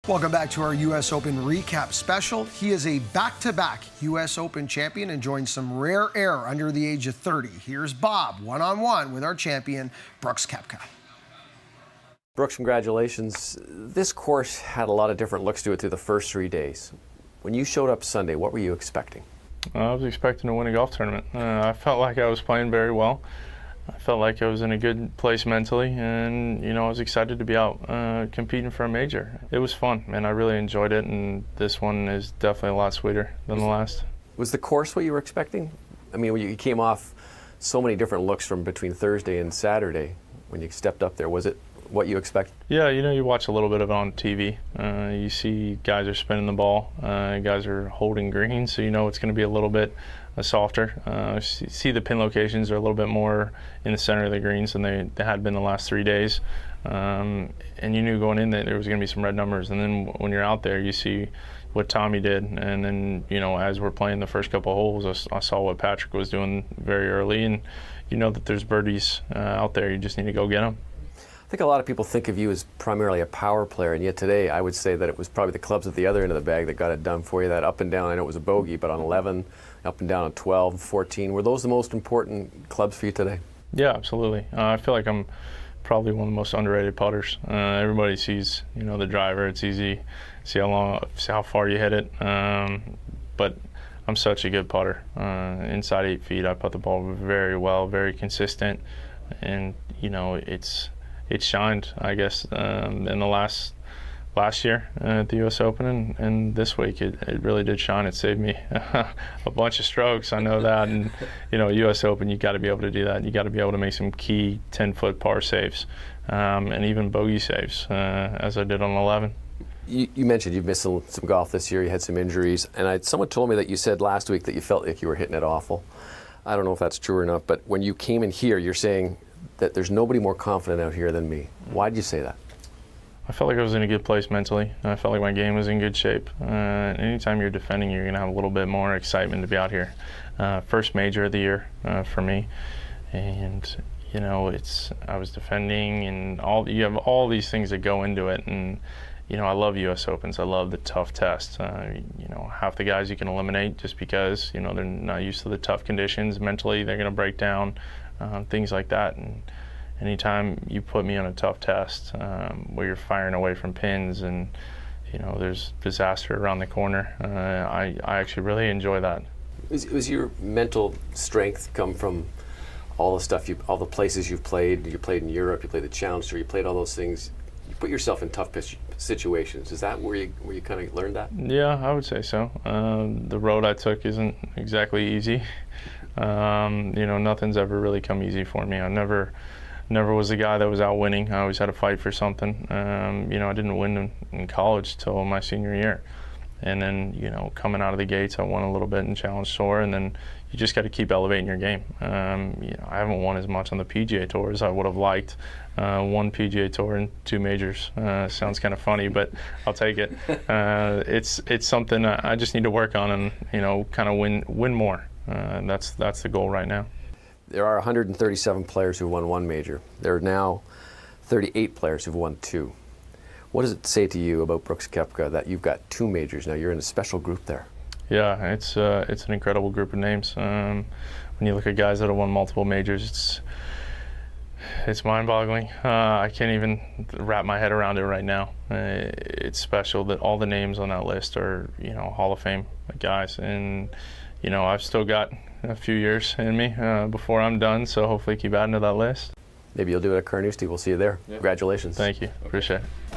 Welcome back to our U.S. Open recap special. He is a back-to-back U.S. Open champion, enjoying some rare air under the age of 30. Here's Bob, one-on-one with our champion, Brooks Koepka. Brooks, congratulations. This course had a lot of different looks to it through the first 3 days. When you showed up Sunday, what were you expecting? I was expecting to win a golf tournament. I felt like I was playing very well. I felt like I was in a good place mentally, and I was excited to be out competing for a major. It was fun, and I really enjoyed it, and this one is definitely a lot sweeter than the last. Was the course what you were expecting? I mean, when you came off so many different looks from between Thursday and Saturday, when you stepped up there, was it what you expected? Yeah, you watch a little bit of it on TV. You see guys are spinning the ball, guys are holding greens, so it's going to be a little bit softer. See the pin locations are a little bit more in the center of the greens than they had been the last 3 days. And you knew going in that there was going to be some red numbers. And then when you're out there, you see what Tommy did. And then, as we're playing the first couple of holes, I saw what Patrick was doing very early. And you know that there's birdies out there. You just need to go get them. I think a lot of people think of you as primarily a power player, and yet today I would say that it was probably the clubs at the other end of the bag that got it done for you. That up and down, I know it was a bogey, but on 11, up and down on 12, 14, were those the most important clubs for you today? Yeah, absolutely. I feel like I'm probably one of the most underrated putters. Everybody sees, the driver. It's easy to see how far you hit it, but I'm such a good putter. Inside 8 feet, I putt the ball very well, very consistent, and it shined, I guess, in the last year at the U.S. Open, and this week it really did shine. It saved me a bunch of strokes, I know that, and U.S. Open, you got to be able to do that. You got to be able to make some key 10-foot par saves, and even bogey saves, as I did on 11. You mentioned you've missed some golf this year. You had some injuries, and someone told me that you said last week that you felt like you were hitting it awful. I don't know if that's true or not, but when you came in here, you're saying that there's nobody more confident out here than me. Why did you say that? I felt like I was in a good place mentally. I felt like my game was in good shape. Anytime you're defending, you're going to have a little bit more excitement to be out here. First major of the year for me, and I was defending, and you have all these things that go into it, and I love U.S. Opens. I love the tough test. Half the guys you can eliminate just because they're not used to the tough conditions. Mentally, they're going to break down. Things like that, and anytime you put me on a tough test where you're firing away from pins and there's disaster around the corner, I actually really enjoy that. Was your mental strength come from all the stuff all the places you've played? You played in Europe, you played the Challenge Tour, you played all those things. You put yourself in tough situations. Is that where you kind of learned that? Yeah, I would say so. The road I took isn't exactly easy. Nothing's ever really come easy for me. I never was the guy that was out winning. I always had to fight for something. I didn't win in college till my senior year. And then, coming out of the gates, I won a little bit in Challenge Tour, and then you just got to keep elevating your game. I haven't won as much on the PGA Tour as I would have liked. One PGA Tour and 2 majors. Sounds kind of funny, but I'll take it. It's something I just need to work on and, kind of win more. That's the goal right now. There are 137 players who won 1 major. There are now 38 players who've won 2. What does it say to you about Brooks Koepka that you've got 2 majors now? You're in a special group there. Yeah, it's an incredible group of names. When you look at guys that have won multiple majors, it's mind-boggling. I can't even wrap my head around it right now. It's special that all the names on that list are Hall of Fame guys, and I've still got a few years in me before I'm done, so hopefully keep adding to that list. Maybe you'll do it at Carnoustie. We'll see you there. Yep. Congratulations. Thank you. Appreciate it.